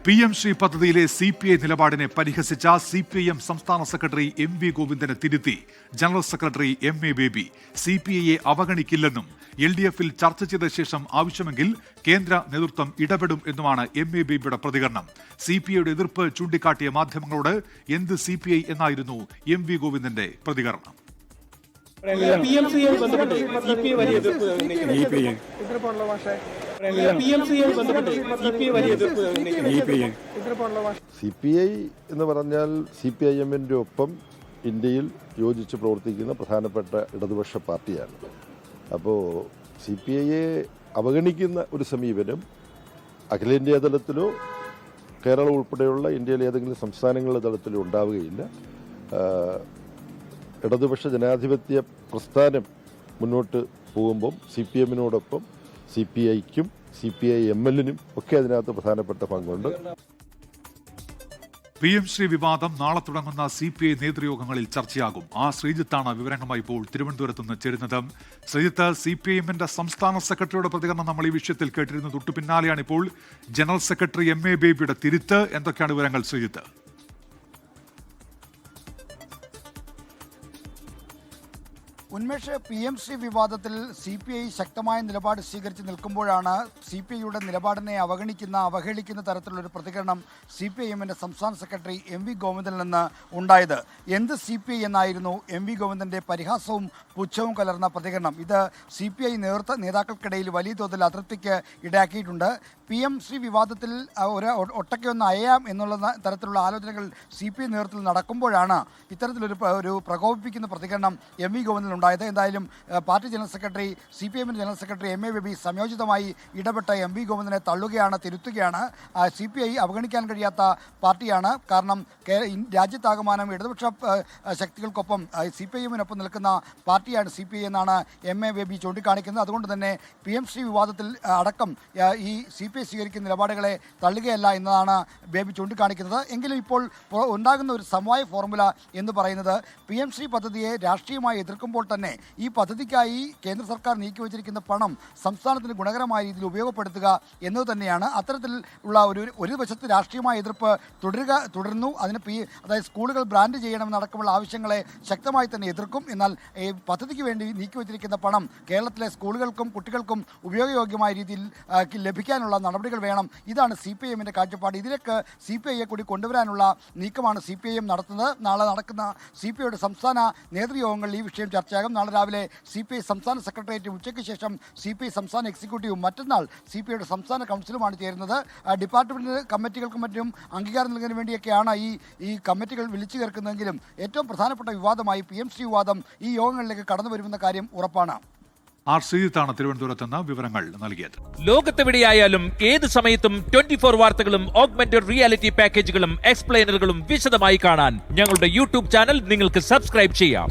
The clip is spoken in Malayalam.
PM ശ്രീ പദ്ധതിയിലെ CPI നിലപാടിനെ പരിഹസിച്ച CPIM സംസ്ഥാന സെക്രട്ടറി MV ഗോവിന്ദനെ തിരുത്തി ജനറൽ സെക്രട്ടറി MA ബേബി. CPIയെ അവഗണിക്കില്ലെന്നും LDF-ൽ ചർച്ച ചെയ്ത ശേഷം ആവശ്യമെങ്കിൽ കേന്ദ്ര നേതൃത്വം ഇടപെടും എന്നുമാണ് MA ബേബിയുടെ പ്രതികരണം. CPIയുടെ എതിർപ്പ് ചൂണ്ടിക്കാട്ടിയ മാധ്യമങ്ങളോട് എന്ത് CPI എന്നായിരുന്നു MV ഗോവിന്ദന്റെ പ്രതികരണം. CPI എന്ന് പറഞ്ഞാൽ CPIM-ന്റെ ഒപ്പം ഇന്ത്യയിൽ യോജിച്ച് പ്രവർത്തിക്കുന്ന പ്രധാനപ്പെട്ട ഇടതുപക്ഷ പാർട്ടിയാണ്. അപ്പോൾ CPIയെ അവഗണിക്കുന്ന ഒരു സമീപനം അഖിലേന്ത്യാ തലത്തിലോ കേരളം ഉൾപ്പെടെയുള്ള ഇന്ത്യയിലെ ഏതെങ്കിലും സംസ്ഥാനങ്ങളുടെ തലത്തിലോ ഉണ്ടാവുകയില്ല. ഇടതുപക്ഷ ജനാധിപത്യ പ്രസ്ഥാനം മുന്നോട്ട് പോകുമ്പം CPM-നോടൊപ്പം CPIക്കും CPIML-നും ഒക്കെ അതിനകത്ത് പ്രധാനപ്പെട്ട പങ്കുണ്ട്. PM ശ്രീ വിവാദം നാളെ തുടങ്ങുന്ന CPI നേതൃയോഗങ്ങളിൽ ചർച്ചയാകും. ശ്രീജിത്താണ് വിവരങ്ങളുമായി ഇപ്പോൾ തിരുവനന്തപുരത്ത് നിന്ന് ചേരുന്നത്. ശ്രീജിത്ത്, CPIM-ന്റെ സംസ്ഥാന സെക്രട്ടറിയുടെ പ്രതികരണം നമ്മൾ ഈ വിഷയത്തിൽ കേട്ടിരുന്നു. തൊട്ടു പിന്നാലെയാണ് ഇപ്പോൾ ജനറൽ സെക്രട്ടറി MA ബേബിയുടെ തിരുത്ത്. എന്തൊക്കെയാണ് വിവരങ്ങൾ ശ്രീജിത്ത്? ഉന്മേഷ്, PMC വിവാദത്തിൽ CPI ശക്തമായ നിലപാട് സ്വീകരിച്ച് നിൽക്കുമ്പോഴാണ് CPIയുടെ നിലപാടിനെ അവഹേളിക്കുന്ന തരത്തിലുള്ളൊരു പ്രതികരണം CPIM-ന്റെ സംസ്ഥാന സെക്രട്ടറി MV ഗോവിന്ദനിൽ നിന്ന് ഉണ്ടായത്. എന്ത് CPI എന്നായിരുന്നു MV ഗോവിന്ദന്റെ പരിഹാസവും പുച്ഛവും കലർന്ന പ്രതികരണം. ഇത് CPI നേതാക്കൾക്കിടയിൽ വലിയ തോതിൽ അതൃപ്തിക്ക് ഇടയാക്കിയിട്ടുണ്ട്. PMC വിവാദത്തിൽ ഒട്ടൊക്കെയൊന്ന് അയയാം എന്നുള്ള തരത്തിലുള്ള ആലോചനകൾ CPI നേതൃത്വത്തിൽ നടക്കുമ്പോഴാണ് ഇത്തരത്തിലൊരു പ്രകോപിപ്പിക്കുന്ന പ്രതികരണം MV ഗോവിന്ദൻ ഉണ്ടായത്. എന്തായാലും പാർട്ടി ജനറൽ സെക്രട്ടറി CPIM-ന്റെ ജനറൽ സെക്രട്ടറി MA ബേബി സംയോജിതമായി ഇടപെട്ട MV ഗോവിന്ദനെ തള്ളുകയാണ്, തിരുത്തുകയാണ്. CPI അവഗണിക്കാൻ കഴിയാത്ത പാർട്ടിയാണ്. കാരണം രാജ്യത്താകമാനം ഇടതുപക്ഷ ശക്തികൾക്കൊപ്പം CPIM-നൊപ്പം നിൽക്കുന്ന പാർട്ടിയാണ് CPI എന്നാണ് MA ബേബി ചൂണ്ടിക്കാണിക്കുന്നത്. അതുകൊണ്ട് തന്നെ PMC വിവാദത്തിൽ അടക്കം ഈ CPI സ്വീകരിക്കുന്ന നിലപാടുകളെ തള്ളുകയല്ല എന്നതാണ് ബേബി ചൂണ്ടിക്കാണിക്കുന്നത്. എങ്കിലും ഇപ്പോൾ ഉണ്ടാകുന്ന ഒരു സമവായ ഫോർമുല എന്ന് പറയുന്നത് PMC പദ്ധതിയെ രാഷ്ട്രീയമായി എതിർക്കുമ്പോൾ തന്നെ ഈ പദ്ധതിക്കായി കേന്ദ്ര സർക്കാർ നീക്കിവച്ചിരിക്കുന്ന പണം സംസ്ഥാനത്തിന് ഗുണകരമായ രീതിയിൽ ഉപയോഗപ്പെടുത്തുക എന്നത് തന്നെയാണ്. അത്തരത്തിൽ ഉള്ള ഒരു വശത്ത് രാഷ്ട്രീയമായ എതിർപ്പ് തുടരുന്നു. അതിന് അതായത് സ്കൂളുകൾ ബ്രാൻഡ് ചെയ്യണമെന്നടക്കമുള്ള ആവശ്യങ്ങളെ ശക്തമായി തന്നെ എതിർക്കും. എന്നാൽ പദ്ധതിക്ക് വേണ്ടി നീക്കിവച്ചിരിക്കുന്ന പണം കേരളത്തിലെ സ്കൂളുകൾക്കും കുട്ടികൾക്കും ഉപയോഗയോഗ്യമായ രീതിയിൽ ലഭിക്കാനുള്ള നടപടികൾ വേണം. ഇതാണ് CPIM-ന്റെ കാഴ്ചപ്പാട്. ഇതിലേക്ക് CPIയെ കൂടി കൊണ്ടുവരാനുള്ള നീക്കമാണ് CPIM നടത്തുന്നത്. നാളെ നടക്കുന്ന CPIയുടെ സംസ്ഥാന നേതൃയോഗങ്ങളിൽ ഈ വിഷയം ചർച്ചയാകും. നാളെ രാവിലെ CPI സംസ്ഥാന സെക്രട്ടേറിയറ്റ്, ഉച്ചയ്ക്ക് ശേഷം CPI സംസ്ഥാന എക്സിക്യൂട്ടീവും മറ്റന്നാൾ CPIയുടെ സംസ്ഥാന കൗൺസിലുമാണ് ചേരുന്നത്. ഡിപ്പാർട്ട്മെന്റ് കമ്മിറ്റികൾക്കും മറ്റും അംഗീകാരം നൽകുന്നതിന് വേണ്ടിയൊക്കെയാണ് ഈ കമ്മിറ്റികൾ വിളിച്ചു ചേർക്കുന്നതെങ്കിലും ഏറ്റവും പ്രധാനപ്പെട്ട വിവാദമായി PMC വിവാദം ഈ യോഗങ്ങളിലേക്ക് കടന്നു വരുമെന്ന കാര്യം ഉറപ്പാണ്. ശ്രീജിത്താണ് തിരുവനന്തപുരത്ത് നിന്ന് വിവരങ്ങൾ നൽകിയത്. ലോകത്തെവിടെയായാലും ഏത് സമയത്തും 24 വാർത്തകളും ഓഗ്മെന്റഡ് റിയാലിറ്റി പാക്കേജുകളും എക്സ്പ്ലെയിനറുകളും വിശദമായി കാണാൻ ഞങ്ങളുടെ YouTube ചാനൽ നിങ്ങൾക്ക് സബ്സ്ക്രൈബ് ചെയ്യാം.